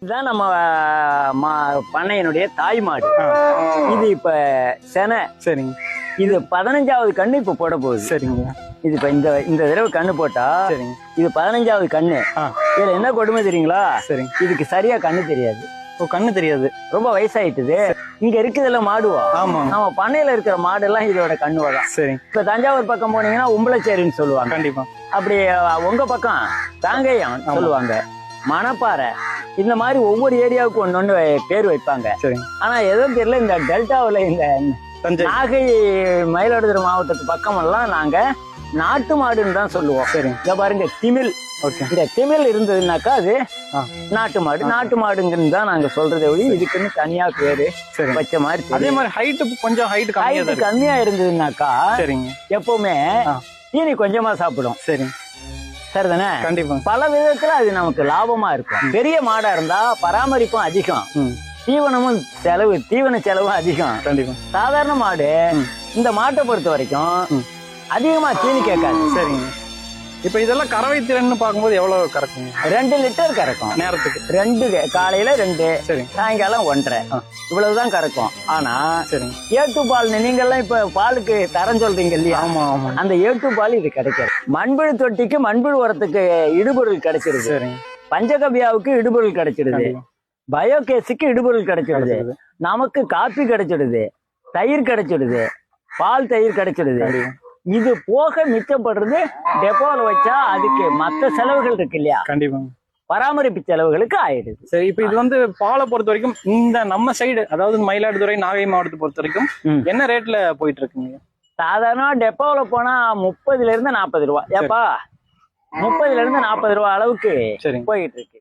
இதுதான் நம்ம பண்ணையனுடைய தாய் மாடு. இது இப்ப செனை. சரிங்க. இது 15வது கண்ணு இப்ப போட போகுது. சரிங்க. இது இப்ப இந்த தடவை கண்ணு போட்டா சரிங்க. இது 15வது கண்ணு. இதுல என்ன கொடுமை தெரியுங்களா? சரிங்க. இதுக்கு சரியா கண்ணு தெரியாது. ஓ, கண்ணு தெரியாது. ரொம்ப வயசாயிட்டுது. இங்க இருக்குதுல மாடுவா. ஆமா. நம்ம பண்ணையில இருக்கிற மாடு எல்லாம் இதோட கண்ணுவாதான். சரிங்க. இப்ப தஞ்சாவூர் பக்கம் போனீங்கன்னா உம்பளச்சேரின்னு சொல்லுவாங்க. கண்டிப்பா. அப்படி உங்க பக்கம் தாங்கையம் சொல்லுவாங்க, மணப்பாறை, இந்த மாதிரி ஒவ்வொரு ஏரியாவுக்கும் ஒன்னொன்னு பேர் வைப்பாங்க. சரிங்க. ஆனா எதுவும் தெரியல, இந்த டெல்டாவில் இந்த நாகை மயிலாடுதுறை மாவட்டத்து பக்கம் எல்லாம் நாங்க நாட்டு மாடுன்னு தான் சொல்லுவோம். சரி, இத பாருங்க திமிழ். இந்த திமிழ் இருந்ததுனாக்கா அது நாட்டு மாடு. நாட்டு மாடுங்கன்னு தான் நாங்க சொல்றதை ஒழி இதுக்குன்னு தனியா பேரு வச்ச மாதிரி. அதே மாதிரி ஹைட் கொஞ்சம் ஹைட் கம்மியா இருந்ததுனாக்கா சரிங்க எப்பவுமே தீனி கொஞ்சமா சாப்பிடும். சரி, சரிதானே? கண்டிப்பா. பல விதத்துல அது நமக்கு லாபமா இருக்கும். பெரிய மாடா இருந்தா பராமரிப்பும் அதிகம், தீவனமும் தீவன செலவும் அதிகம். கண்டிப்பா. சாதாரண மாடு இந்த மாட்டை பொறுத்த வரைக்கும் அதிகமா தீனி கேட்காது. சரிங்க. இப்ப இதெல்லாம் கறவை திறன்னு பார்க்கும்போது எவ்வளவு கறக்குங்க? 2 லிட்டர் கறக்கும் நேரத்துக்கு. 2 காலையில 2, சரி, சாயங்காலம் 1.5, இவ்வளவுதான் கறக்கும். ஆனா சரி, ஏட்டு பால் நீங்கெல்லாம் இப்ப பாலுக்கு தரம் சொல்றீங்க இல்லையா? ஆமா ஆமா. அந்த ஏட்டு பால் இது கிடைக்காது. மண்புழு தொட்டிக்கு மண்புழு உரத்துக்கு இடுபொருள் கிடைச்சிருது. சரி, பஞ்சகவ்யாவுக்கு இடுபொருள் கிடைச்சிருது, பயோகேஸுக்கு இடுபொருள் கிடைச்சிடுது, நமக்கு காப்பி கிடைச்சிடுது, தயிர் கிடைச்சிடுது, பால் தயிர் கிடைச்சிடுது. இது போக மிச்சப்படுறது டெப்போல வச்சா அதுக்கு மற்ற செலவுகள் இருக்கு இல்லையா? கண்டிப்பா. பராமரிப்பு செலவுகளுக்கு ஆயிடுது. சரி, இப்ப இது வந்து பாலை பொறுத்த வரைக்கும் இந்த நம்ம சைடு, அதாவது மயிலாடுதுறை நாகை மாவட்டத்தை பொறுத்த வரைக்கும் என்ன ரேட்ல போயிட்டு இருக்குங்க? சாதாரண டெப்போல போனா 30 to 40 ரூபா. ஏப்பா 30 to 40 ரூபா அளவுக்கு போயிட்டு இருக்கு.